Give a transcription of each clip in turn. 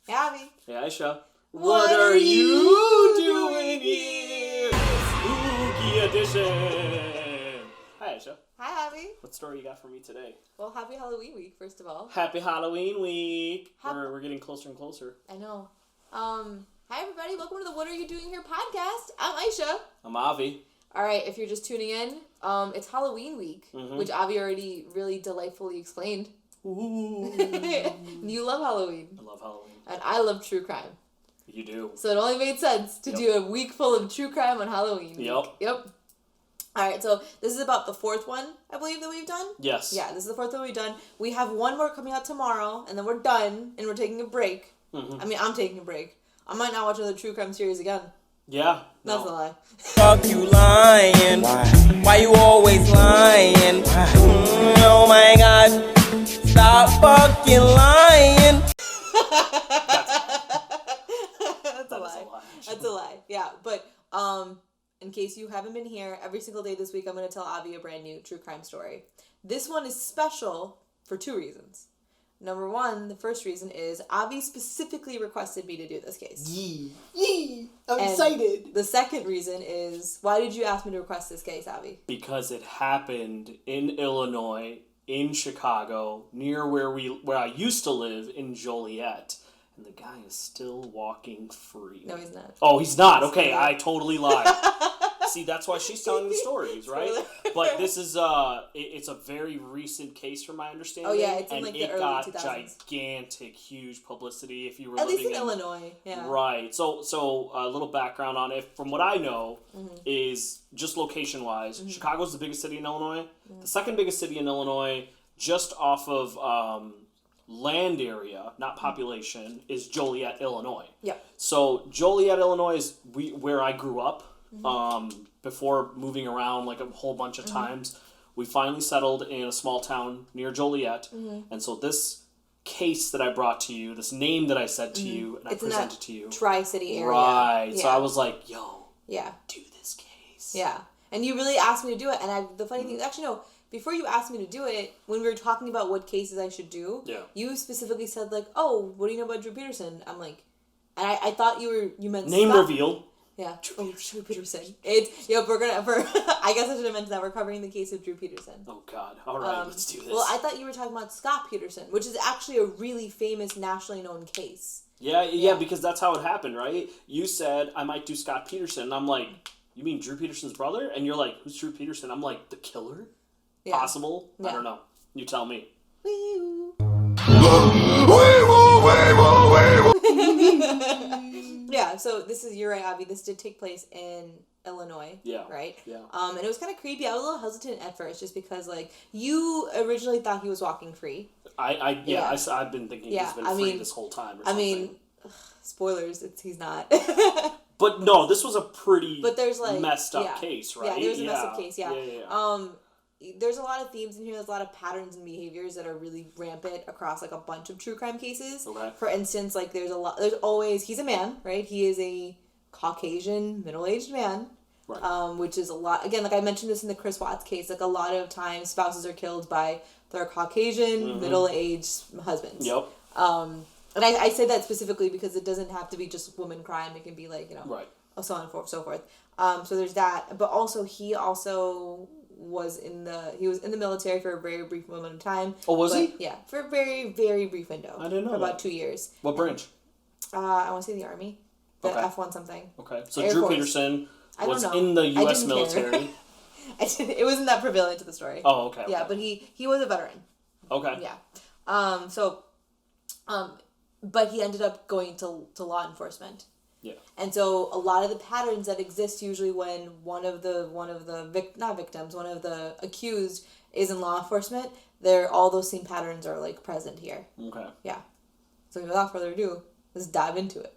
Hey, Abby. Hey, Ayesha. What are you doing here? Spooky edition. Hi, Ayesha. Hi, Abby. What story you got for me today? Well, happy Halloween week, first of all. Happy Halloween week. We're getting closer and closer. I know. Hi, everybody. Welcome to the What Are You Doing Here podcast. I'm Ayesha. I'm Avi. All right, if you're just tuning in, it's Halloween week, which Avi already really delightfully explained. Ooh. You love Halloween. I love Halloween. And I love true crime. You do. So it only made sense to do a week full of true crime on Halloween. Yep. All right, so this is about the fourth one, I believe, that we've done. Yes. Yeah, this is the fourth one we've done. We have one more coming out tomorrow, and then we're done, and we're taking a break. Mm-hmm. I mean, I'm taking a break. I might not watch another true crime series again. Yeah. That's a lie. Fuck you lying. Why you always lying? Oh my god. Stop fucking lying. That's a lie. Yeah, but in case you haven't been here, every single day this week I'm going to tell Avi a brand new true crime story. This one is special for two reasons. Number one, the first reason is Avi specifically requested me to do this case. Yee! I'm excited. The second reason is, why did you ask me to request this case, Avi? Because it happened in Illinois, in Chicago, near where I used to live in Joliet. And the guy is still walking free. No, he's not. Oh, he's not. Okay, I totally lied. See, that's why she's telling the stories, right? But this is it's a very recent case from my understanding. Oh yeah, it's in like the early 2000s. And it got gigantic, huge publicity if you were at living least in Illinois. Yeah. Right. So a little background on it. From what I know, is just location wise, Chicago's the biggest city in Illinois. The second biggest city in Illinois, just off of land area, not population, is Joliet, Illinois. Yep. So Joliet, Illinois is where I grew up. Before moving around like a whole bunch of times, we finally settled in a small town near Joliet. And so this case that I brought to you, this name that I said to you, and it's I presented to you, Tri-City area. Right. Yeah. So I was like, "Yo, do this case." Yeah. And you really asked me to do it, and the funny thing is, actually no. Before you asked me to do it, when we were talking about what cases I should do, you specifically said like, "Oh, what do you know about Drew Peterson?" I'm like, and I thought you meant name Scott. reveal. Yeah. Drew Peterson. I guess I should have mentioned that we're covering the case of Drew Peterson. Oh God! All right, let's do this. Well, I thought you were talking about Scott Peterson, which is actually a really famous, nationally known case. Yeah, because that's how it happened, right? You said I might do Scott Peterson, and I'm like, you mean Drew Peterson's brother? And you're like, who's Drew Peterson? I'm like, the killer? Yeah. Possible? Yeah. I don't know. You tell me. Yeah, so this is, you're right, Avi, this did take place in Illinois. Yeah. Right? Yeah. And it was kind of creepy. I was a little hesitant at first just because, like, you originally thought he was walking free. I've been thinking he's been free this whole time or something. I mean, spoilers, he's not. But no, this was a pretty there's like, messed up case, right? Yeah, there's a messed up case, yeah. There's a lot of themes in here. There's a lot of patterns and behaviors that are really rampant across like a bunch of true crime cases. Okay. For instance, like there's always, he's a man, right? He is a Caucasian middle-aged man, right. Which is a lot. Again, like I mentioned this in the Chris Watts case, like a lot of times spouses are killed by their Caucasian middle-aged husbands. Yep. And I say that specifically because it doesn't have to be just woman crime. It can be like, right. So on and so forth. So there's that. But also, he was in the military for a very brief moment of time. Oh, was he? Yeah, for a very, very brief window. I didn't know. For about 2 years. What branch? I want to say the Army. The F1 something. Okay. So Drew Peterson was in the U.S. military. It wasn't that prevalent to the story. Oh, okay. Yeah, but he was a veteran. Okay. Yeah. But he ended up going to law enforcement. Yeah. And so a lot of the patterns that exist usually when one of the accused is in law enforcement, all those same patterns are like present here. Okay. Yeah. So without further ado, let's dive into it.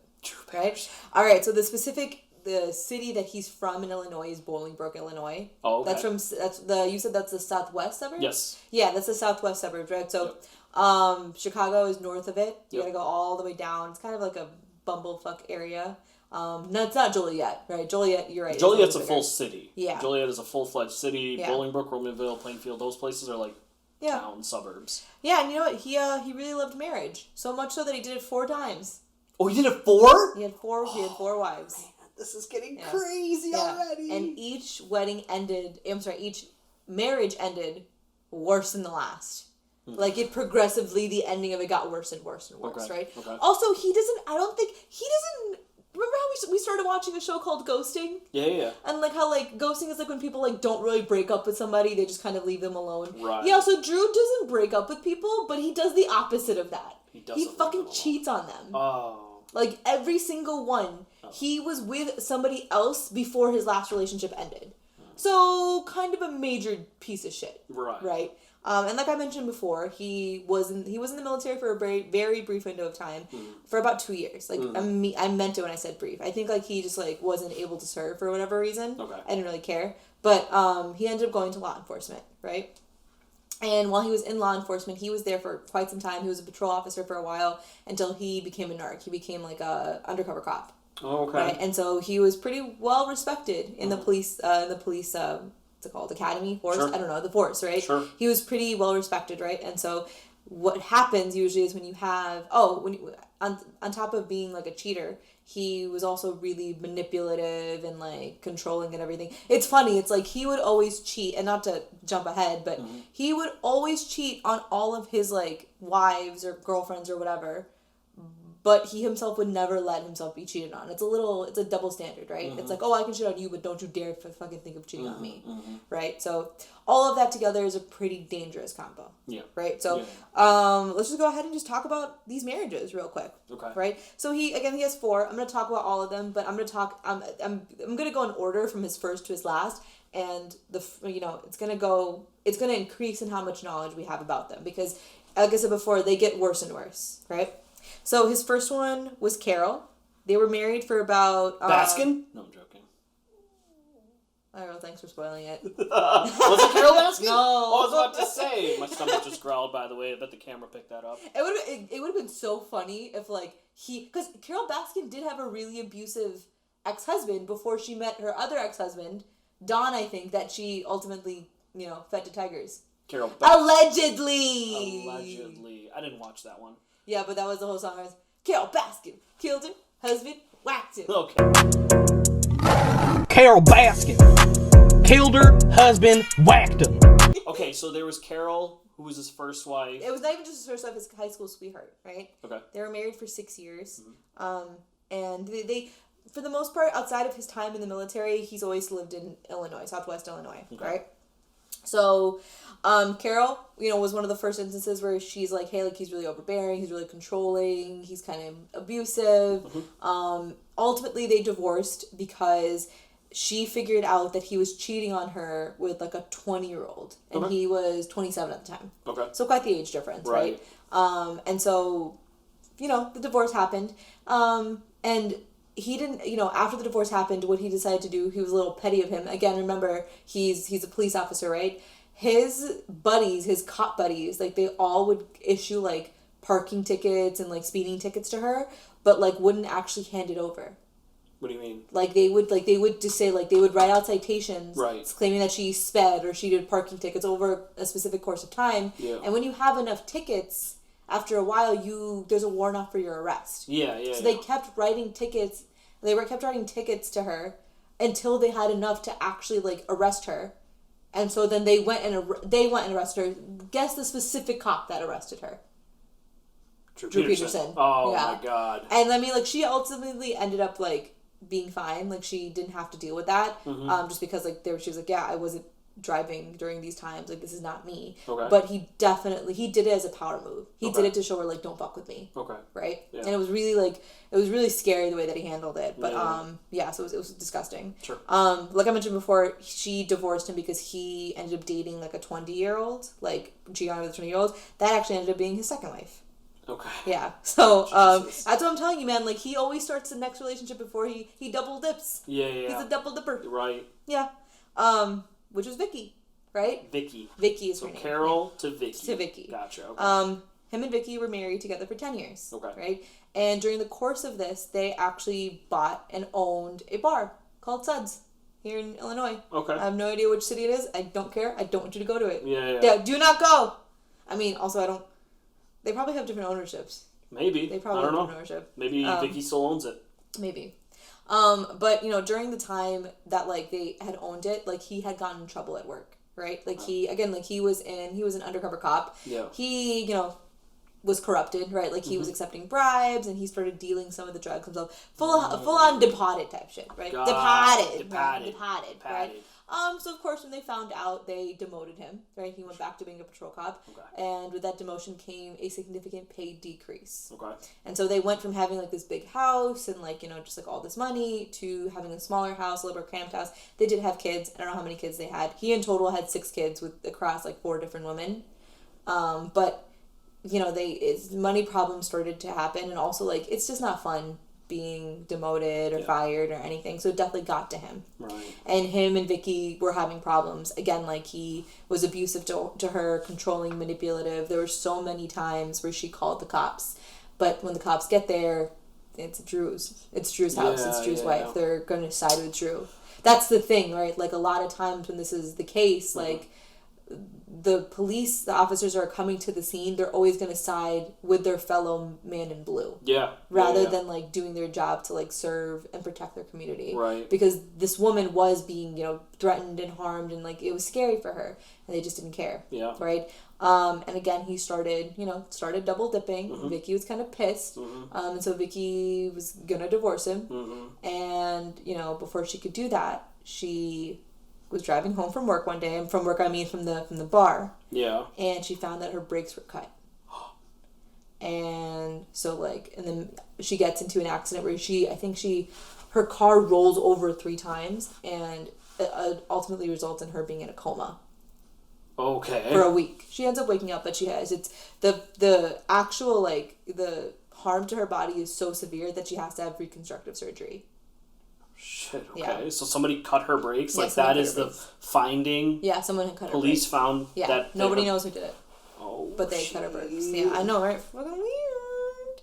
Right? All right. So the city that he's from in Illinois is Bolingbrook, Illinois. Oh, okay. You said that's the southwest suburbs? Yes. Yeah, that's the southwest suburbs, right? So Chicago is north of it. You gotta go all the way down. It's kind of like a bumblefuck area. No, it's not Joliet, right? Joliet, you're right. Joliet's a full city. Yeah. Joliet is a full-fledged city. Yeah. Bolingbrook, Romanville, Plainfield, those places are like town suburbs. Yeah, and you know what? He really loved marriage. So much so that he did it 4 times. Oh, he did it 4? He had 4 wives. Man, this is getting crazy already. And each marriage ended worse than the last. Like, it progressively, the ending of it got worse and worse and worse, right? Okay. Also, remember how we started watching a show called Ghosting? Yeah. And, like, how, like, ghosting is, like, when people, like, don't really break up with somebody, they just kind of leave them alone. Right. Yeah, so Drew doesn't break up with people, but he does the opposite of that. He fucking cheats on them. Oh. Like, every single one. Oh. He was with somebody else before his last relationship ended. So, kind of a major piece of shit. Right? And like I mentioned before, he was in the military for a very, very brief window of time, for about 2 years. Like, I meant it when I said brief. I think, like, he just, like, wasn't able to serve for whatever reason. Okay. I didn't really care. But he ended up going to law enforcement, right? And while he was in law enforcement, he was there for quite some time. He was a patrol officer for a while until he became a narc. He became, like, a undercover cop. Oh, okay. Right? And so he was pretty well respected in the police, what's it called? Academy? Force? Sure. I don't know. The force, right? Sure. He was pretty well respected, right? And so what happens usually is when you have, on top of being, like, a cheater, he was also really manipulative and, like, controlling and everything. It's funny. It's like he would always cheat, and not to jump ahead, but he would always cheat on all of his, like, wives or girlfriends or whatever. But he himself would never let himself be cheated on. It's a double standard, right? It's like, I can cheat on you, but don't you dare fucking think of cheating on me, right? So all of that together is a pretty dangerous combo, right? So let's just go ahead and just talk about these marriages real quick, right? So he has 4. I'm gonna talk about all of them, but I'm gonna go in order from his first to his last, and it's gonna increase in how much knowledge we have about them because, like I said before, they get worse and worse, right? So his first one was Carol. They were married for about... Baskin? No, I'm joking. I don't know, thanks for spoiling it. Was it Carol Baskin? No. I was about to say. My stomach just growled, by the way. I bet the camera picked that up. It would have been so funny if, like, because Carol Baskin did have a really abusive ex-husband before she met her other ex-husband, Don, I think, that she ultimately, fed to tigers. Carol Baskin. Allegedly. I didn't watch that one. Yeah, but that was the whole song. It was, Carol Baskin killed her husband, whacked him. Okay. Carol Baskin killed her husband, whacked him. Okay, so there was Carol, who was his first wife. It was not even just his first wife, his high school sweetheart, right? Okay. They were married for 6 years. And they for the most part, outside of his time in the military, he's always lived in Illinois, Southwest Illinois, right? So, Carol, was one of the first instances where she's like, hey, like, he's really overbearing, he's really controlling, he's kind of abusive. Ultimately, they divorced because she figured out that he was cheating on her with, like, a 20-year-old, and he was 27 at the time. Okay. So quite the age difference, right? And so, the divorce happened, and he didn't, after the divorce happened, what he decided to do, he was a little petty of him. Again, remember, he's a police officer, right? His buddies, his cop buddies, like, they all would issue, like, parking tickets and, like, speeding tickets to her, but, like, wouldn't actually hand it over. What do you mean? Like, they would just say, like, they would write out citations claiming that she sped or she did parking tickets over a specific course of time. Yeah. And when you have enough tickets, after a while, there's a warrant out for your arrest. So they kept writing tickets. They kept writing tickets to her until they had enough to actually, like, arrest her. And so then they went and arrested her. Guess the specific cop that arrested her. Drew Peterson. Oh, my God. And I mean, like, she ultimately ended up, like, being fine. Like, she didn't have to deal with that. Just because, like, she was like, yeah, I wasn't driving during these times. Like, this is not me. Okay. But he did it as a power move. He did it to show her, like, don't fuck with me. Okay. Right? Yeah. And it was really scary the way that he handled it. But, so it was disgusting. Sure. Like I mentioned before, she divorced him because he ended up dating, like, a 20-year-old, like, cheating on with a 20-year-old. That actually ended up being his second wife. Okay. Yeah. So, that's what I'm telling you, man. Like, he always starts the next relationship before he double dips. Yeah. He's a double dipper. Right. Yeah. Which was Vicky, right? Vicky is her name. Carol to Vicky. To Vicky. Gotcha. Okay. Him and Vicky were married together for 10 years. Okay. Right? And during the course of this, they actually bought and owned a bar called Suds here in Illinois. Okay. I have no idea which city it is. I don't care. I don't want you to go to it. Yeah. Do not go. I mean, also, they probably have different ownerships. Maybe. They probably I don't have know. ownership. Maybe Vicky still owns it. Maybe. But, you know, during the time that, like, they had owned it, like, he had gotten in trouble at work, right? Like, he was an undercover cop. Yeah. He, you know, was corrupted, right? Like, he was accepting bribes, and he started dealing some of the drugs himself. Full on departed type shit, right? Departed, right? So of course, when they found out, they demoted him, right? He went back to being a patrol cop. Okay. And with that demotion came a significant pay decrease. Okay. And so they went from having, like, this big house and, like, you know, just, like, all this money to having a smaller house, a little bit cramped house. They did have kids. I don't know how many kids they had. He in total had 6 kids across, like, 4 different women. But, you know, money problems started to happen. And also, like, it's just not fun being demoted or fired or anything, so it definitely got to him. Right. And him and Vicky were having problems. Again, like, he was abusive to her, controlling, manipulative. There were so many times where she called the cops, but when the cops get there, it's Drew's house, it's Drew's wife. They're going to side with Drew. That's the thing, right? Like, a lot of times when this is the case, like, the officers are coming to the scene, they're always going to side with their fellow man in blue. Yeah. Rather than, like, doing their job to, like, serve and protect their community. Right. Because this woman was being, you know, threatened and harmed, and, like, it was scary for her. And they just didn't care. Yeah. Right? And again, he started double dipping. Mm-hmm. Vicky was kind of pissed. Mm-hmm. And so Vicky was going to divorce him. Mm-hmm. And, you know, before she could do that, she was driving home from work one day, and from work I mean from the bar. Yeah. And she found that her brakes were cut. And so, like, and then she gets into an accident where her car rolls over 3 times, and it ultimately results in her being in a coma. Okay. For a week. She ends up waking up, but it's the actual, like, the harm to her body is so severe that she has to have reconstructive surgery. Shit, okay. Yeah. So somebody cut her brakes? Yeah, like, that is the brakes. finding? Yeah, someone had cut her brakes. Police found that... Nobody knows who did it. Oh, but they cut her brakes. Yeah, I know, right? Fucking weird.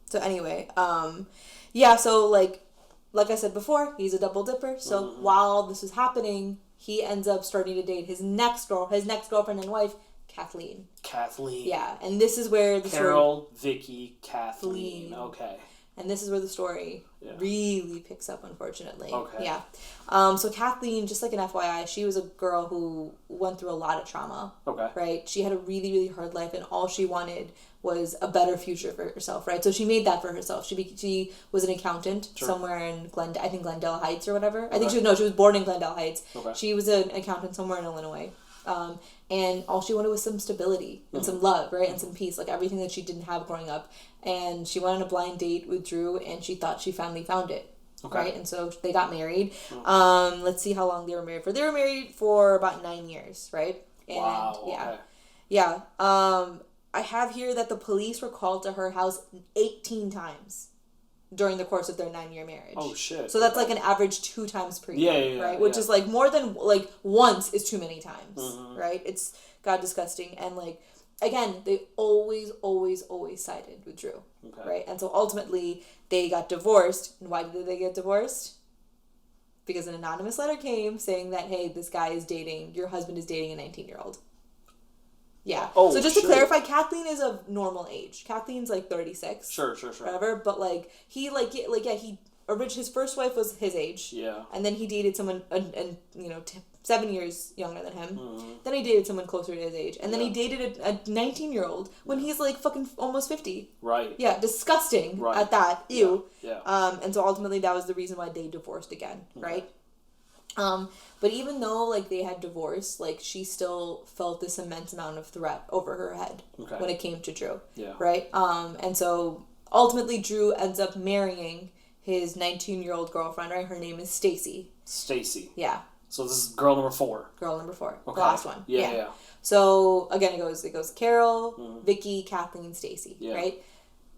So anyway, so, like I said before, he's a double dipper. So while this was happening, he ends up starting to date his next girlfriend and wife, Kathleen. Yeah, and this is where the Carol, Vicky, Kathleen. Okay. And this is where the story really picks up, unfortunately. Okay. Yeah. So Kathleen, just like an FYI, she was a girl who went through a lot of trauma. Okay. Right? She had a really, really hard life, and all she wanted was a better future for herself, right? So she made that for herself. She was an accountant somewhere in Glendale Heights or whatever. Okay. I think she was born in Glendale Heights. Okay. She was an accountant somewhere in Illinois. And all she wanted was some stability and some love, right? And some peace, like everything that she didn't have growing up. And she went on a blind date with Drew, and she thought she finally found it. Okay. Right? And so they got married. Let's see how long they were married for. They were married for about 9 years, right? And wow. Yeah. Okay. Yeah. I have here that the police were called to her house 18 times during the course of their 9-year marriage. Oh, shit. So that's like an average 2 times per year, yeah, right? Which is like more than, like, once is too many times, right? It's god disgusting. And, like, again, they always sided with Drew, right? And so ultimately they got divorced. And why did they get divorced? Because an anonymous letter came saying that, hey, your husband is dating a 19-year-old. Yeah. Oh, so just to clarify, Kathleen is of normal age. Kathleen's like 36. Sure. Whatever. But like he his first wife was his age. Yeah. And then he dated someone 7 years younger than him. Mm-hmm. Then he dated someone closer to his age, and then he dated a 19-year-old when he's like fucking almost 50. Right. Yeah. Disgusting. Right. At that. Ew. Yeah. And so ultimately that was the reason why they divorced again. Right. But even though, like, they had divorced, like, she still felt this immense amount of threat over her head when it came to Drew. Yeah. Right? And so, ultimately, Drew ends up marrying his 19-year-old girlfriend, right? Her name is Stacy. Stacy. Yeah. So this is girl number 4. Girl number 4. Okay. The last one. Yeah. So, again, it goes Carol, Vicky, Kathleen, Stacy, right?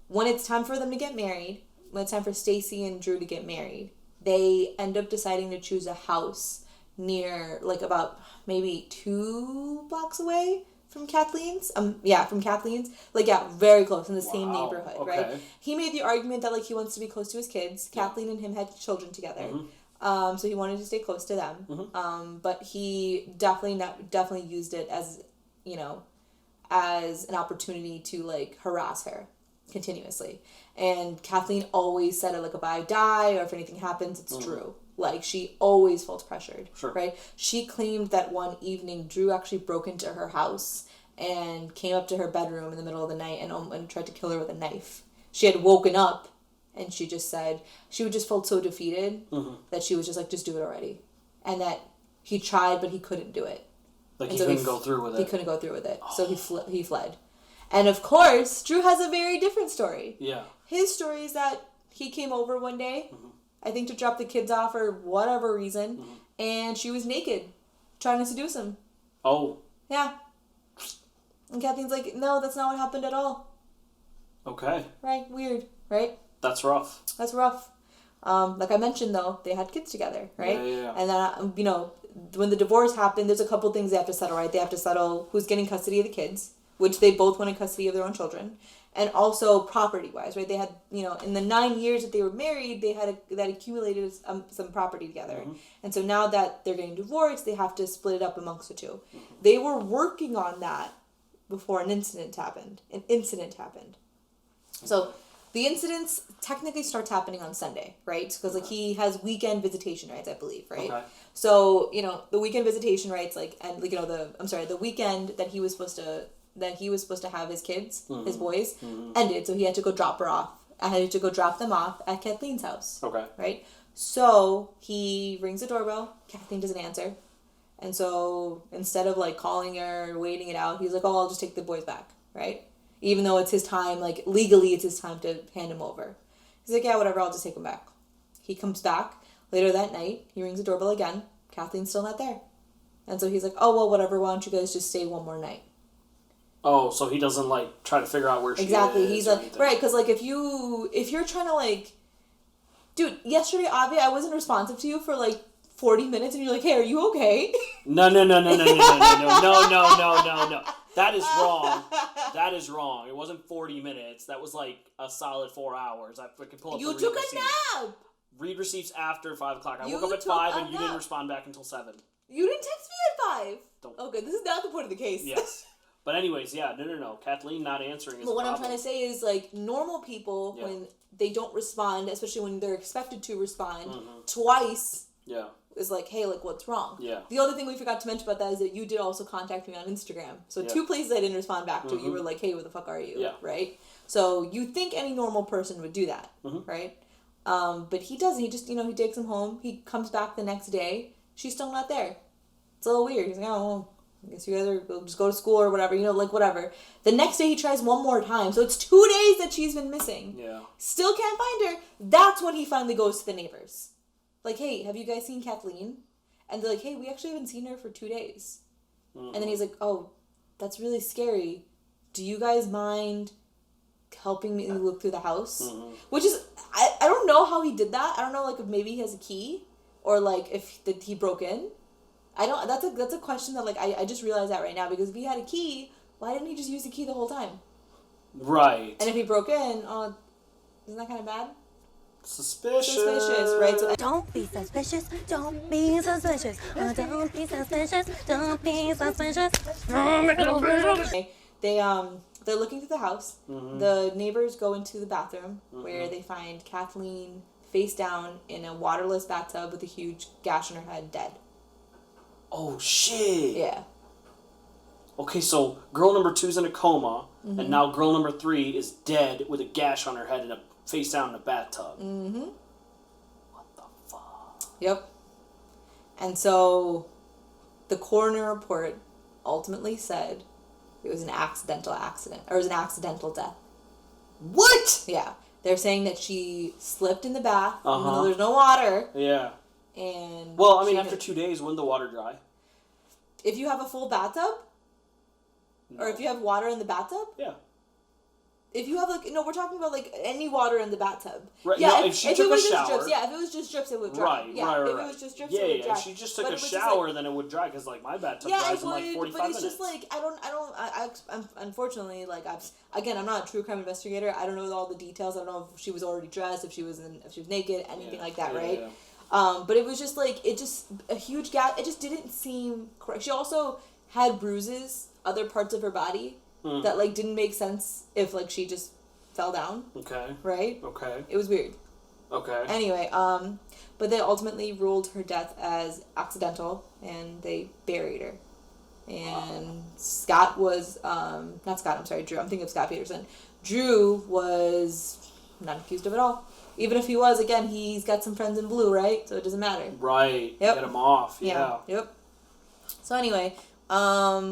When it's time for them to get married, when it's time for Stacy and Drew to get married, they end up deciding to choose a house near, like, about maybe 2 blocks away from Kathleen's. From Kathleen's. Like, very close in the same neighborhood, right? He made the argument that, like, he wants to be close to his kids. Yeah. Kathleen and him had children together. Mm-hmm. So he wanted to stay close to them. Mm-hmm. But he definitely used it as, as an opportunity to, like, harass her continuously. And Kathleen always said it, like, if I die or if anything happens, it's Drew. Like, she always felt pressured, right? She claimed that one evening Drew actually broke into her house and came up to her bedroom in the middle of the night and tried to kill her with a knife. She had woken up and she just said, she just felt so defeated that she was just like, just do it already. And that he tried, but he couldn't do it. Like, he couldn't go through with it. He couldn't go through with it. So he fled. And of course, Drew has a very different story. Yeah. His story is that he came over one day, I think to drop the kids off or whatever reason, and she was naked, trying to seduce him. Oh. Yeah. And Kathleen's like, no, that's not what happened at all. Okay. Right? Weird. Right? That's rough. That's rough. Like I mentioned, though, they had kids together, right? Yeah. And then, you know, when the divorce happened, there's a couple things they have to settle, right? They have to settle who's getting custody of the kids, which they both wanted custody of their own children, and also property-wise, right? They had, you know, in the 9 years that they were married, they had that accumulated some property together. And so now that they're getting divorced, they have to split it up amongst the two. They were working on that before an incident happened. So the incidents technically starts happening on Sunday, right? Because like he has weekend visitation rights, I believe, right? Okay. So, you know, the weekend visitation rights, like, and like, you know, the weekend that he was supposed to have his kids, his boys, ended. So he had to go drop them off at Kathleen's house. Okay. Right? So he rings the doorbell. Kathleen doesn't answer. And so instead of like calling her, waiting it out, he's like, oh, I'll just take the boys back. Right? Even though it's his time, like legally it's his time to hand him over. He's like, yeah, whatever, I'll just take him back. He comes back later that night. He rings the doorbell again. Kathleen's still not there. And so he's like, oh, well, whatever, why don't you guys just stay one more night? Oh, so he doesn't, like, try to figure out where she is. Exactly. He's like, anything. Right, because, like, if you're trying to, like, dude, yesterday, Avi, I wasn't responsive to you for, like, 40 minutes, and you're like, hey, are you okay? No. That is wrong. That is wrong. It wasn't 40 minutes. That was, like, a solid 4 hours. I could pull up You took a nap! Read receipts after 5 o'clock. I woke up at 5, and you didn't respond back until 7. You didn't text me at 5! Okay, this is not the point of the case. Yes. But anyways, yeah, no. Kathleen not answering is But what I'm trying to say is, like, normal people, when they don't respond, especially when they're expected to respond twice, is like, hey, like, what's wrong? Yeah. The other thing we forgot to mention about that is that you did also contact me on Instagram. So 2 places I didn't respond back to. You were like, hey, where the fuck are you? Yeah. Right? So you think any normal person would do that, right? But he doesn't. He just, you know, he takes him home. He comes back the next day. She's still not there. It's a little weird. He's like, oh, well, I guess you guys are just go to school or whatever, you know, like whatever. The next day he tries one more time. So it's 2 days that she's been missing. Yeah. Still can't find her. That's when he finally goes to the neighbors. Like, hey, have you guys seen Kathleen? And they're like, hey, we actually haven't seen her for 2 days. And then he's like, oh, that's really scary. Do you guys mind helping me look through the house? Which is, I don't know how he did that. I don't know, like, if maybe he has a key or, like, if he broke in. I don't. That's a question that, like, I just realized that right now, because if he had a key, why didn't he just use the key the whole time? Right. And if he broke in, isn't that kind of bad? Suspicious, right? So, don't be suspicious. Don't be suspicious. Don't be suspicious. Don't be suspicious. They're looking through the house. The neighbors go into the bathroom where they find Kathleen face down in a waterless bathtub with a huge gash on her head, dead. Oh, shit. Yeah. Okay, so girl number 2's in a coma, and now girl number 3 is dead with a gash on her head and a face down in a bathtub. What the fuck? Yep. And so the coroner report ultimately said it was an accidental accident, or it was an accidental death. What? Yeah. They're saying that she slipped in the bath, even though there's no water. Yeah. And well, I mean, after 2 days, wouldn't the water dry? If you have a full bathtub? No. Or if you have water in the bathtub? Yeah. If you have, like, no, we're talking about, like, any water in the bathtub. Right. Yeah, no, if she took a shower. Drips, yeah, if it was just drips, it would dry. Right, yeah, right. If it was just drips, it would dry. Yeah, if she just took a shower, then it would dry, because, like, my bathtub dries in, like, 45 minutes. But it's just, like, I'm unfortunately, like, I'm not a true crime investigator. I don't know all the details. I don't know if she was already dressed, if she was naked, anything like that, right? Yeah. But it was just, like, a huge gap. It just didn't seem correct. She also had bruises, other parts of her body, that like didn't make sense if like she just fell down. Okay. Right? Okay. It was weird. Okay. Anyway, but they ultimately ruled her death as accidental, and they buried her. And Scott was, not Scott, I'm sorry, Drew. I'm thinking of Scott Peterson. Drew was not accused of it all. Even if he was, again, he's got some friends in blue, right? So it doesn't matter. Right. Yep. Get him off. Yeah. Yep. So anyway,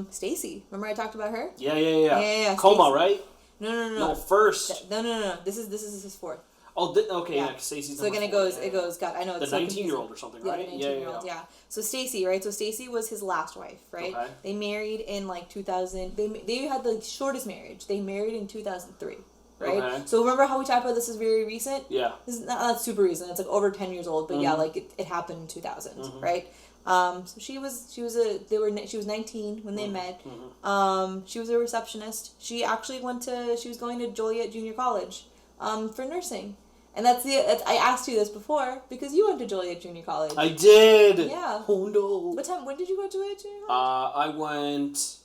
Stacy. Remember I talked about her? Yeah. Coma, Stacey. right? No. First. No. This is his fourth. Oh, okay, yeah, Stacey's so again, it goes, God, I know the it's 19-year-old or something, right? Yeah, the 19-year-old, yeah. So Stacy, right? So Stacy was his last wife, right? Okay. They married in like 2000. They had the shortest marriage. They married in 2003, right? Okay. So remember how we talked about this is very recent? Yeah. This is not super recent. It's like over 10 years old, but yeah, like it happened in 2000, right? So she was 19 when they met. She was a receptionist. She actually she was going to Joliet Junior College, for nursing. And I asked you this before because you went to Joliet Junior College. I did. Yeah. Oh no. When did you go to Joliet Junior College? I went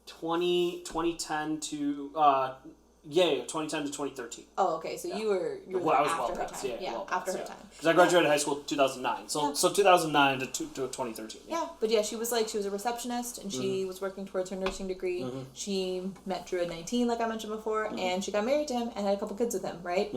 2010 to 2010 to 2013. Oh, okay. So you were I was after well her past, time. well after past, her time. Because I graduated high school in 2009. So 2009 to 2013. Yeah, but she was a receptionist and she was working towards her nursing degree. She met Drew at 19, like I mentioned before, and she got married to him and had a couple kids with him, right?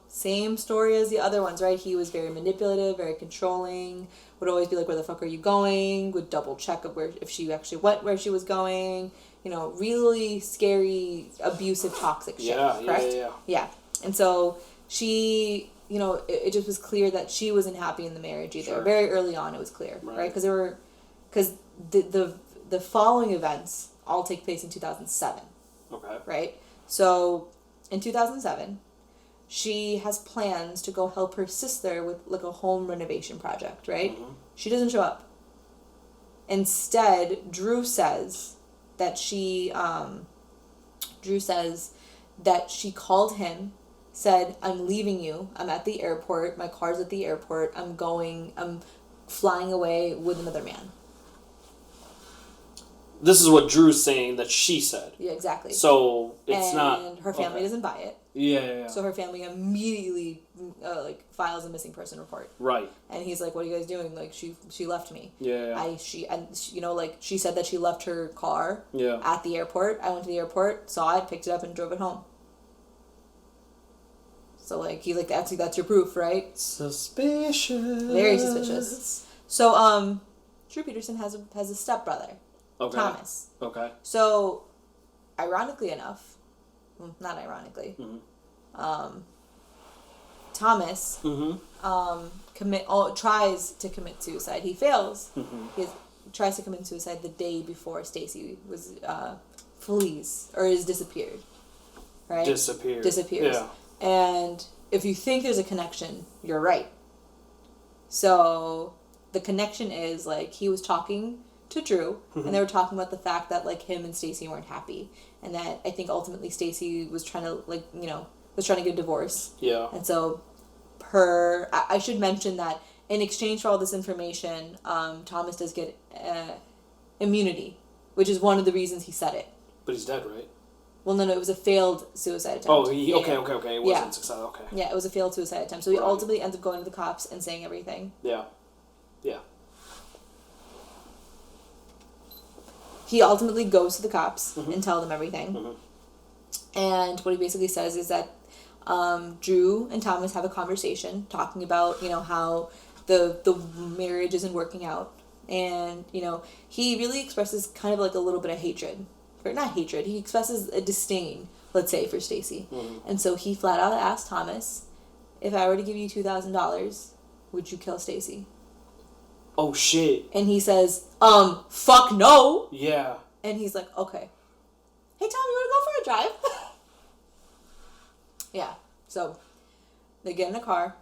Same story as the other ones, right? He was very manipulative, very controlling, would always be like, where the fuck are you going? Would double check if she actually went where she was going. Really scary, abusive, toxic shit, correct? Yeah. And so she, it just was clear that she wasn't happy in the marriage either. Sure. Very early on, it was clear, right? Because the following events all take place in 2007. Okay. Right? So, in 2007, she has plans to go help her sister with, like, a home renovation project, right? She doesn't show up. Instead, Drew says that she called him, said, I'm leaving you, I'm at the airport, my car's at the airport, I'm flying away with another man. This is what Drew's saying that she said. Yeah, exactly. So, it's not... And her family doesn't buy it. Yeah. So her family immediately, files a missing person report. Right. And he's like, what are you guys doing? Like, she left me. Yeah. She said that she left her car at the airport. I went to the airport, saw it, picked it up, and drove it home. So, he's like, that's your proof, right? Suspicious. Very suspicious. So, Drew Peterson has a stepbrother. Okay. Thomas. Okay. So, ironically enough, not ironically, Thomas tries to commit suicide. He fails. He tries to commit suicide the day before Stacy flees or is disappeared. Right? Disappears. Yeah. And if you think there's a connection, you're right. So the connection is he was talking to Drew, and they were talking about the fact that him and Stacy weren't happy, and that I think ultimately Stacy was trying to get a divorce. Yeah. And so I should mention that in exchange for all this information, Thomas does get immunity, which is one of the reasons he said it. But he's dead, right? Well, no, it was a failed suicide attempt. Oh, okay. It wasn't successful. Okay. Yeah, it was a failed suicide attempt. So he ultimately ends up going to the cops and saying everything. Yeah. He ultimately goes to the cops and tells them everything. And what he basically says is that Drew and Thomas have a conversation talking about, how the marriage isn't working out. And, he really expresses kind of a little bit of hatred. Or not hatred, he expresses a disdain, let's say, for Stacy. And so he flat out asked Thomas, if I were to give you $2,000, would you kill Stacy? Oh, shit. And he says, fuck no. Yeah. And he's like, okay. Hey, Tom, you want to go for a drive? Yeah. So they get in a car.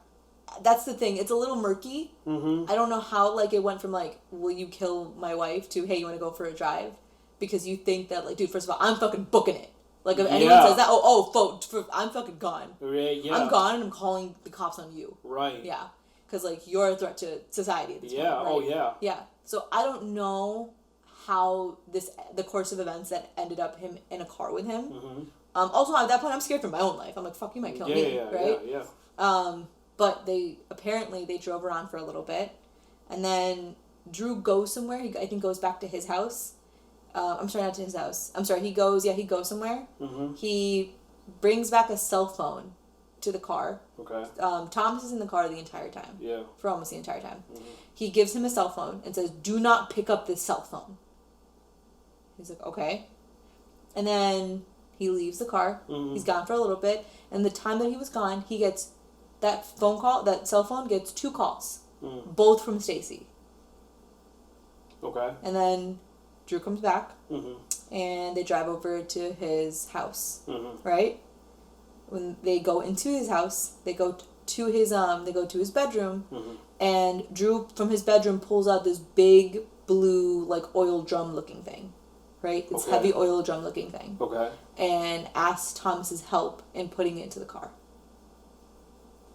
That's the thing. It's a little murky. I don't know how, it went from, will you kill my wife to, hey, you want to go for a drive? Because you think that, dude, first of all, I'm fucking booking it. If anyone says that, I'm fucking gone. Yeah. I'm gone and I'm calling the cops on you. Right. Yeah. Because, you're a threat to society at this point. Right? Yeah. So I don't know how the course of events that ended up him in a car with him. Also, at that point, I'm scared for my own life. I'm like, fuck, you might kill me, right? Yeah. But they drove around for a little bit, and then Drew goes somewhere. He, I think, goes back to his house. I'm sorry, not to his house. I'm sorry, he goes somewhere. He brings back a cell phone to the car. Okay. Thomas is in the car the entire time. Yeah. For almost the entire time. He gives him a cell phone and says, "Do not pick up this cell phone." He's like, okay. And then he leaves the car. He's gone for a little bit. And the time that he was gone, he gets that cell phone gets 2 calls. Both from Stacy. Okay. And then Drew comes back. And they drive over to his house. Right? When they go into his house, they go to his bedroom. And Drew from his bedroom pulls out this big blue like oil drum looking thing. Right? This heavy oil drum looking thing. Okay. And asks Thomas's help in putting it into the car.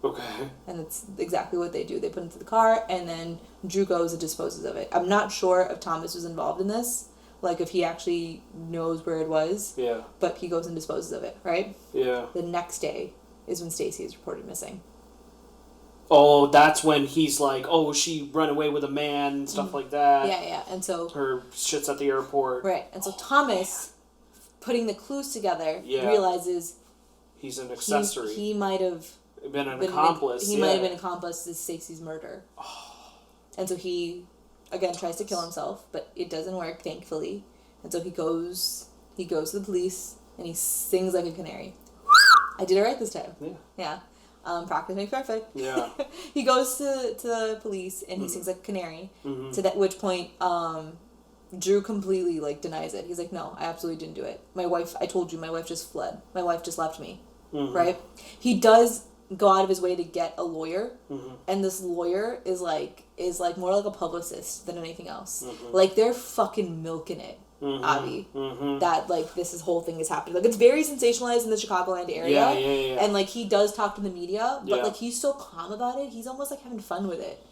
Okay. And that's exactly what they do. They put it into the car, and then Drew goes and disposes of it. I'm not sure if Thomas was involved in this, like if he actually knows where it was. Yeah. But he goes and disposes of it, right? Yeah. The next day is when Stacy is reported missing. Oh, that's when he's like, oh, she ran away with a man and stuff like that. Yeah. And so her shit's at the airport. Right. And so Thomas, putting the clues together, realizes he's an accessory. He might have been an accomplice. He might have been an accomplice to Stacy's murder. And so he, again, tries to kill himself, but it doesn't work, thankfully. And so he goes to the police, and he sings like a canary. I did it right this time. Yeah. Practice makes perfect. Yeah. He goes to the police, and he sings like a canary. To that which point, Drew completely like denies it. He's like, "No, I absolutely didn't do it. I told you, my wife just fled. My wife just left me." Right? He does go out of his way to get a lawyer, and this lawyer is like more like a publicist than anything else. Like they're fucking milking it, Avi. That like this whole thing is happening. Like it's very sensationalized in the Chicagoland area. Yeah. And like he does talk to the media, but like he's so calm about it. He's almost like having fun with it.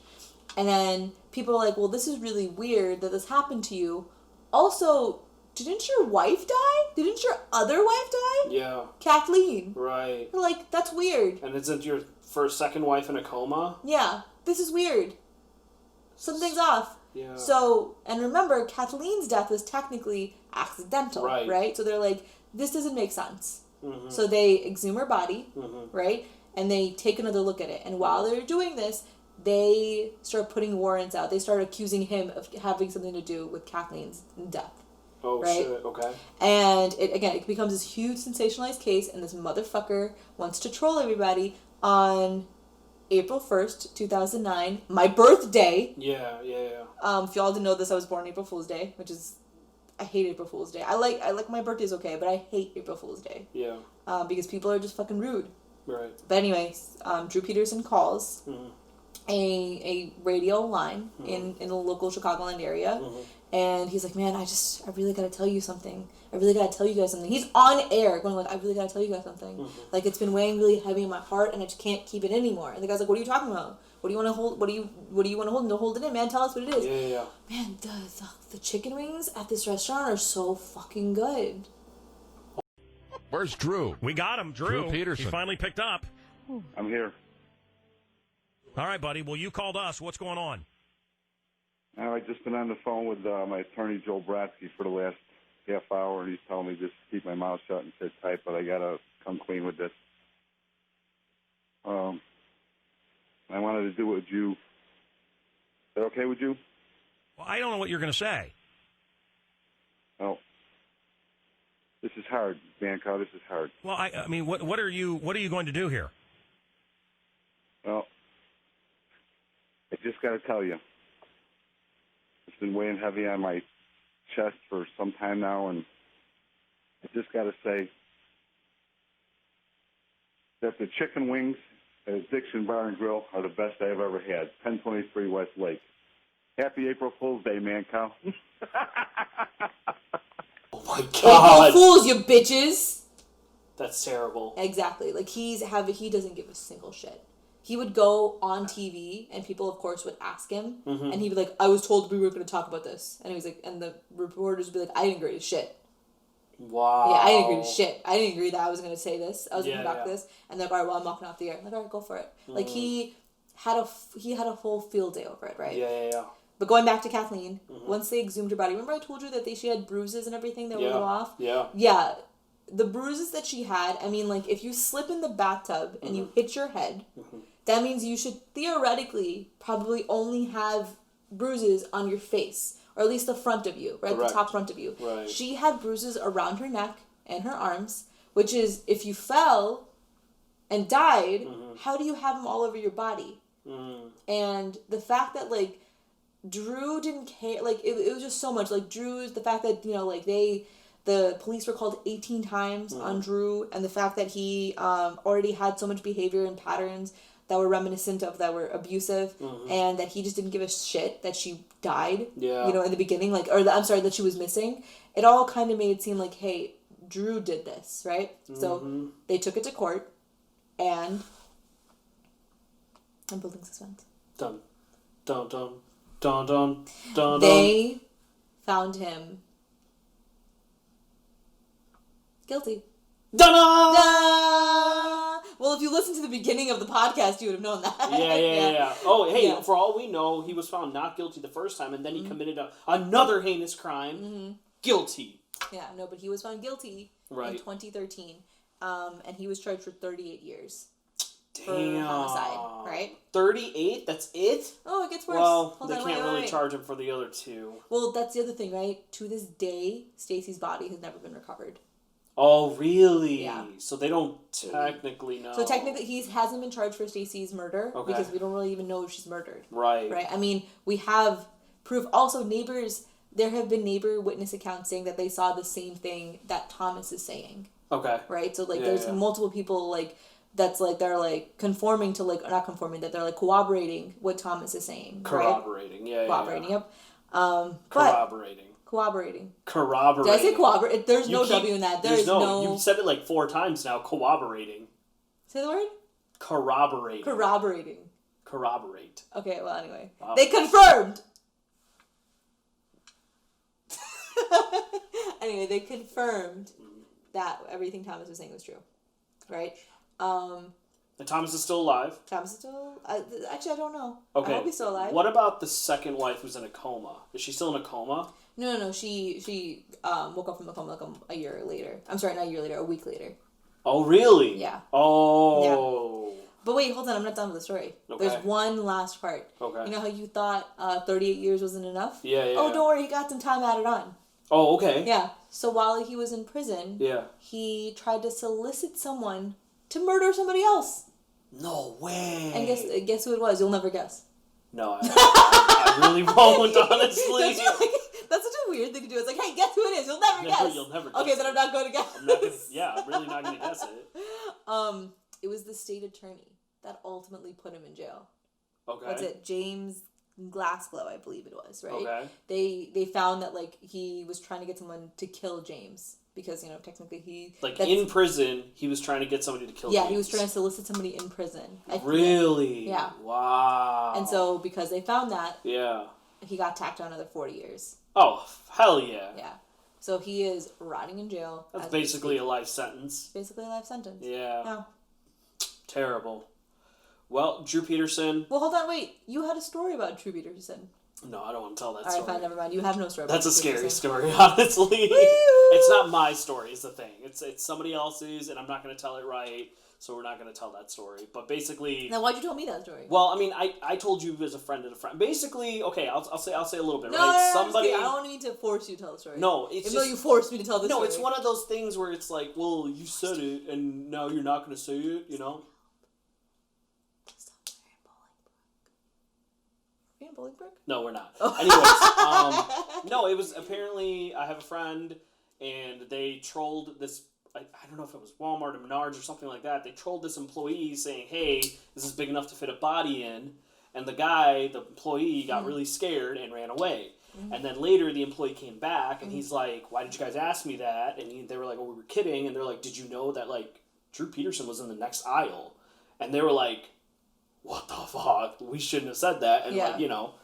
And then people are like, "Well, this is really weird that this happened to you. Also, didn't your wife die? Didn't your other wife die?" Yeah. Kathleen. Right. And like, that's weird. And isn't your second wife in a coma? Yeah. This is weird. Something's off. Yeah. So, and remember, Kathleen's death was technically accidental. Right? So they're like, this doesn't make sense. So they exhume her body, right? And they take another look at it. And while they're doing this, they start putting warrants out. They start accusing him of having something to do with Kathleen's death. Oh, right? shit, okay. And it becomes this huge sensationalized case, and this motherfucker wants to troll everybody on April 1st, 2009, my birthday. Yeah. If y'all didn't know this, I was born April Fool's Day, which is, I hate April Fool's Day. I like my birthday's okay, but I hate April Fool's Day. Yeah. Because people are just fucking rude. Right. But anyways, Drew Peterson calls a radio line in the local Chicagoland area. And he's like, "Man, I really gotta tell you something. I really gotta tell you guys something." He's on air going like, "I really gotta tell you guys something. Like, it's been weighing really heavy in my heart, and I just can't keep it in anymore." And the guy's like, "What are you talking about? What do you want to hold? What do you want to hold? No, hold it in, man. Tell us what it is." Yeah. Man, the chicken wings at this restaurant are so fucking good. Where's Drew? We got him, Drew Peterson. He finally picked up. I'm here. All right, buddy. Well, you called us. What's going on? I've just been on the phone with my attorney, Joe Bratsky, for the last half hour, and he's telling me just to keep my mouth shut and sit tight, but I got to come clean with this. I wanted to do it with you. Is that okay with you? Well, I don't know what you're going to say. Well, this is hard, Mancow. This is hard. Well, I mean, what are you going to do here? Well, I just got to tell you. It's been weighing heavy on my chest for some time now, and I just got to say that the chicken wings at Addiction Bar and Grill are the best I've ever had. 1023 West Lake. Happy April Fool's Day, Mancow. Oh my God! April Fools, you bitches! That's terrible. Exactly. Like he doesn't give a single shit. he would go on TV and people, of course, would ask him, and he'd be like, I was told we were going to talk about this. And he was like, and the reporters would be like, I didn't agree to shit. Wow. Yeah, I didn't agree to shit. I didn't agree that I was going to say this. I was going to talk this. And they're like, all right, well, I'm walking off the air. I'm like, all right, go for it. Like, he had a whole field day over it, right? Yeah. But going back to Kathleen, once they exhumed her body, remember I told you that she had bruises and everything that would go off? Yeah. Yeah. The bruises that she had, I mean, like, if you slip in the bathtub and you hit your head, that means you should theoretically probably only have bruises on your face, or at least the front of you, right? Correct. The top front of you. Right. She had bruises around her neck and her arms, which is, if you fell and died, how do you have them all over your body? And the fact that, like, Drew didn't care, like, it was just so much, like, the fact that, you know, like, the police were called 18 times on Drew, and the fact that he already had so much behavior and patterns that were reminiscent of, that were abusive, and that he just didn't give a shit that she died, you know, in the beginning, like, that she was missing. It all kind of made it seem like, hey, Drew did this, right? So they took it to court, and I'm building suspense. Dun, dun, dun, dun, dun, dun. They found him guilty. Da-da! Well, if you listened to the beginning of the podcast, you would have known that. Yeah. Oh, hey, for all we know, he was found not guilty the first time, and then he committed another heinous crime. Guilty. Yeah, no, but he was found guilty in 2013, and he was charged for 38 years. For homicide, right? 38? That's it? Oh, it gets worse. Well, they can't really charge him for the other two. Well, that's the other thing, right? To this day, Stacy's body has never been recovered. Oh, really? Yeah. So they don't technically know. So technically, he hasn't been charged for Stacy's murder because we don't really even know if she's murdered. Right. Right? I mean, we have proof. Also, there have been neighbor witness accounts saying that they saw the same thing that Thomas is saying. Okay. Right? So, like, there's multiple people, like, that's, like, they're, like, conforming to, like, not conforming, that they're, like, corroborating what Thomas is saying. Corroborating, right? Corroborating, yep. Corroborating. Corroborating. Corroborating. Did I say corroborate? There's no W in that. There's no... You've said it like 4 times now. Corroborating. Say the word? Corroborating. Corroborating. Corroborate. Okay, well, anyway. Wow. They confirmed! Anyway, they confirmed that everything Thomas was saying was true. Right? And Thomas is still alive? Thomas is still... actually, I don't know. Okay. I hope he's still alive. What about the second wife who's in a coma? Is she still in a coma? No. She woke up from the coma like a year later. I'm sorry, not a year later, a week later. Oh, really? Yeah. Oh. Yeah. But wait, hold on, I'm not done with the story. Okay. There's one last part. Okay. You know how you thought 38 years wasn't enough? Yeah. Oh, don't worry, he got some time added on. Oh, okay. Yeah. So while he was in prison, he tried to solicit someone to murder somebody else. No way. And guess who it was? You'll never guess. No, I really won't, honestly. That's such a weird thing to do. It's like, hey, guess who it is? You'll never guess. You'll never guess. Okay, then I'm not going to guess. I'm really not going to guess it. It was the state attorney that ultimately put him in jail. Okay. That's it. James Glassglow, I believe it was, right? Okay. They found that, like, he was trying to get someone to kill James because, you know, technically he... Like, in prison, he was trying to get somebody to kill James. Yeah, he was trying to solicit somebody in prison. Really? Yeah. Wow. And so, because they found that... Yeah. He got tacked on another 40 years. Oh, hell yeah. Yeah. So he is rotting in jail. That's basically a life sentence. Basically a life sentence. Yeah. Terrible. Well, Drew Peterson... Well, hold on, wait. You had a story about Drew Peterson. No, I don't want to tell that story. Alright, fine, never mind. You have no story about That's a Drew scary Peterson. story, honestly. It's not my story, is the thing. It's somebody else's, and I'm not going to tell it right, so we're not going to tell that story. But basically... Now, why'd you tell me that story? Well, I mean, I told you as a friend of a friend. Basically, okay, I'll say a little bit, no, right? No, I don't need to force you to tell the story. No, it's even though you forced me to tell the story. No, it's one of those things where it's like, well, you said it, and now you're not going to say it, you know? Bolingbrook? No, we're not. Anyways, no, it was apparently, I have a friend, and they trolled this, I don't know if it was Walmart or Menards or something like that. They trolled this employee saying, hey, this is big enough to fit a body in. And the employee got really scared and ran away. Mm-hmm. And then later the employee came back, and he's like, why did you guys ask me that? And they were like, well, we were kidding. And they're like, did you know that, like, Drew Peterson was in the next aisle? And they were like, what the fuck? We shouldn't have said that. And like, you know,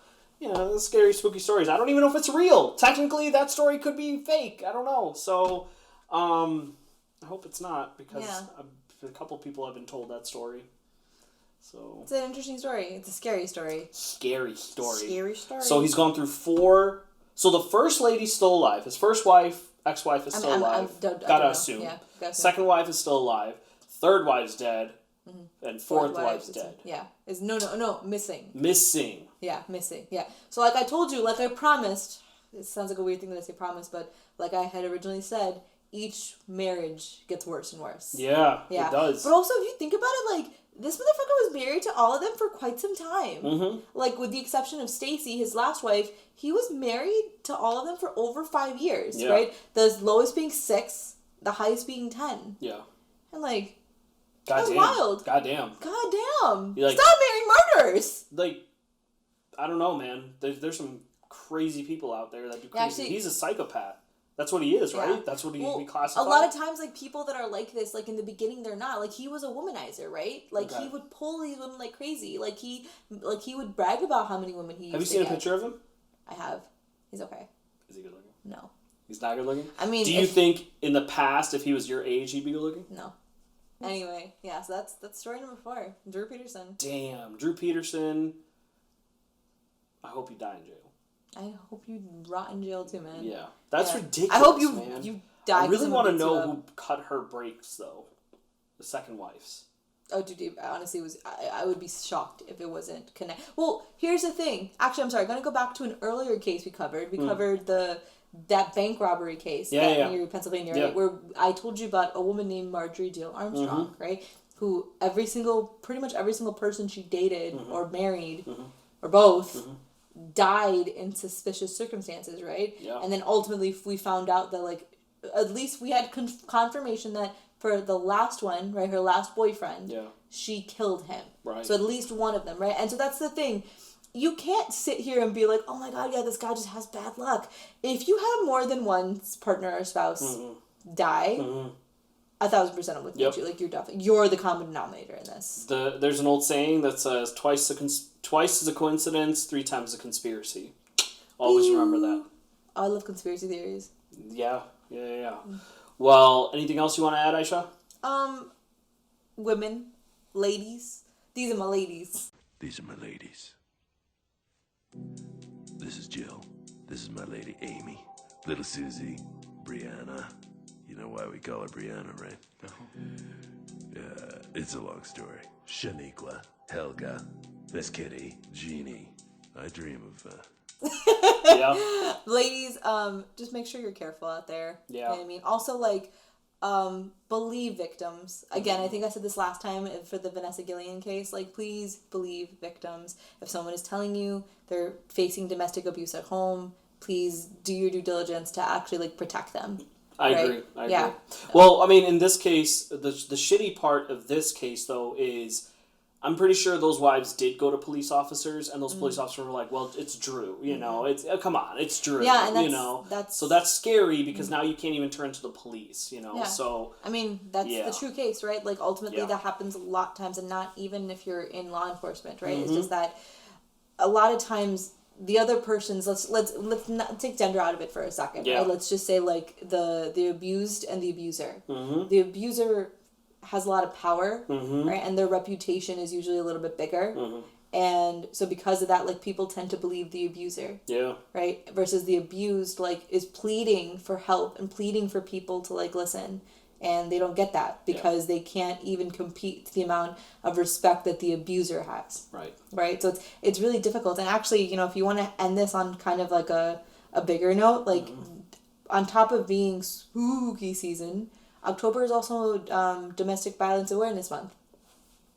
scary, spooky stories. I don't even know if it's real. Technically, that story could be fake. I don't know. So, I hope it's not, because a couple people have been told that story. So it's an interesting story. It's a scary story. Scary story. Scary story. So he's gone through 4. So the first lady's still alive. His first wife, ex-wife, is still alive. Gotta assume. Yeah, second wife is still alive. Third wife's dead. Mm-hmm. And fourth wife's dead. Yeah. Is no, missing. Missing. Yeah, missing. Yeah. So like I told you, like I promised, it sounds like a weird thing that I say promise, but like I had originally said, each marriage gets worse and worse. Yeah, it does. But also, if you think about it, like, this motherfucker was married to all of them for quite some time. Mm-hmm. Like, with the exception of Stacy, his last wife, he was married to all of them for over 5 years, right? The lowest being 6, the highest being 10. Yeah. And, like, that's wild. Goddamn. Like, stop marrying murderers! Like, I don't know, man. There's some crazy people out there that do crazy. Actually, he's a psychopath. That's what he is, right? That's what he classified. A lot of times, like, people that are like this, like, in the beginning, they're not. Like, he was a womanizer, right? Like, he would pull these women like crazy. Like, he would brag about how many women he used to get. Have you seen a picture of him? I have. He's okay. Is he good looking? No. He's not good looking? I mean, do you think in the past, if he was your age, he'd be good looking? No. Anyway, yeah, so that's story number 4. Drew Peterson. Damn. Drew Peterson. I hope you die in jail. I hope you rot in jail too, man. Yeah. That's ridiculous, I hope man. you die. I really want to know who cut her brakes, though. The second wife's. Oh, dude, honestly, I would be shocked if it wasn't connected. Well, here's the thing. Actually, I'm sorry. I'm going to go back to an earlier case we covered. We covered that bank robbery case near Pennsylvania, right? Where I told you about a woman named Marjorie Dale Armstrong, right? Who pretty much every single person she dated or married or both died in suspicious circumstances, right? Yeah. And then ultimately we found out that, like, at least we had confirmation that for the last one, right, her last boyfriend, she killed him. Right. So at least one of them, right? And so that's the thing. You can't sit here and be like, oh my god, yeah, this guy just has bad luck. If you have more than one partner or spouse die, 1,000% I'm with you. Like, you're the common denominator in this. There's an old saying that says twice is a coincidence, 3 times a conspiracy. Always remember that. I love conspiracy theories. Yeah. Well, anything else you want to add, Ayesha? Women, ladies. These are my ladies. These are my ladies. This is Jill. This is my lady Amy. Little Susie. Brianna. You know why we call her Brianna, right? No. It's a long story. Shaniqua. Helga. Miss Kitty. Jeannie. I dream of... Yeah. Ladies, just make sure you're careful out there. Yeah. You know what I mean? Also, like, believe victims. Again, I think I said this last time for the Vanessa Gillian case. Like, please believe victims. If someone is telling you they're facing domestic abuse at home, please do your due diligence to actually, like, protect them. I agree. Well, I mean, in this case, the shitty part of this case, though, is I'm pretty sure those wives did go to police officers, and those police officers were like, well, it's Drew, you know, it's come on, it's Drew, yeah, and you know. So that's scary because now you can't even turn to the police, you know, so. I mean, that's the true case, right? Like, ultimately that happens a lot of times, and not even if you're in law enforcement, right? It's just that a lot of times the other person's, let's not take gender out of it for a second, right? Let's just say, like, the abused and the abuser. The abuser has a lot of power, right? And their reputation is usually a little bit bigger. And so because of that, like, people tend to believe the abuser. Yeah. Right? Versus the abused, like, is pleading for help and pleading for people to, like, listen. And they don't get that because they can't even compete to the amount of respect that the abuser has. Right. Right? So it's really difficult. And actually, you know, if you want to end this on kind of like a bigger note, like, on top of being spooky season, October is also Domestic Violence Awareness Month.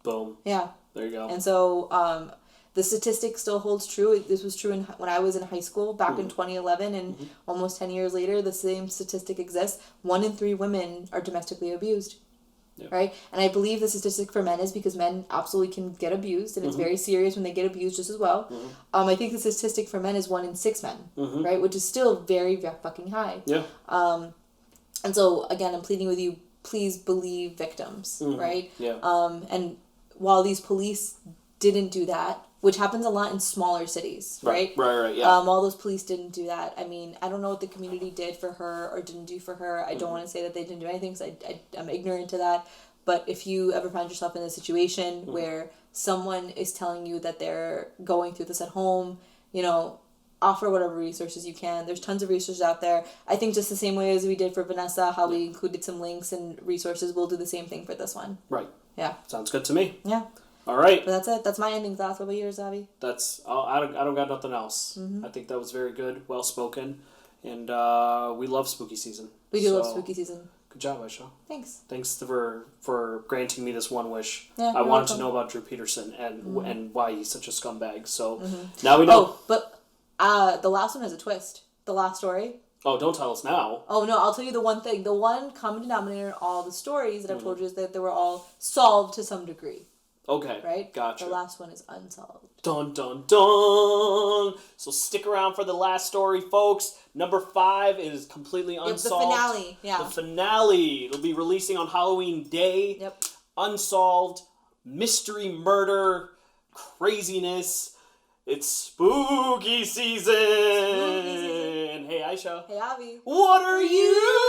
Boom. Yeah. There you go. And so the statistic still holds true. This was true when I was in high school back in 2011, and almost 10 years later, the same statistic exists. 1 in 3 women are domestically abused. Yeah. Right? And I believe the statistic for men is because men absolutely can get abused, and it's very serious when they get abused just as well. I think the statistic for men is 1 in 6 men, right? Which is still very, very fucking high. Yeah. And so, again, I'm pleading with you, please believe victims, right? Yeah. And while these police didn't do that, which happens a lot in smaller cities, right? Right, yeah. All those police didn't do that. I mean, I don't know what the community did for her or didn't do for her. I don't want to say that they didn't do anything because I'm ignorant to that. But if you ever find yourself in a situation where someone is telling you that they're going through this at home, you know, offer whatever resources you can. There's tons of resources out there. I think just the same way as we did for Vanessa, how we included some links and resources, we'll do the same thing for this one. Right. Yeah. Sounds good to me. Yeah. All right. But that's it. That's my ending thoughts. What about yours, Avi? I don't got nothing else. I think that was very good, well spoken, and we love spooky season. We do love spooky season. Good job, Ayesha. Thanks. Thanks for granting me this one wish. Yeah, I wanted welcome. to know about Drew Peterson and why he's such a scumbag. So now we know. Oh, but the last one has a twist. The last story. Oh, don't tell us now. Oh no, I'll tell you the one thing. The one common denominator in all the stories that I've told you is that they were all solved to some degree. Okay. Right? Gotcha. The last one is unsolved. Dun, dun, dun. So stick around for the last story, folks. Number 5 is completely unsolved. The finale. Yeah. The finale. It'll be releasing on Halloween Day. Yep. Unsolved. Mystery murder. Craziness. It's spooky season. Hey, Ayesha. Hey, Avi. What are you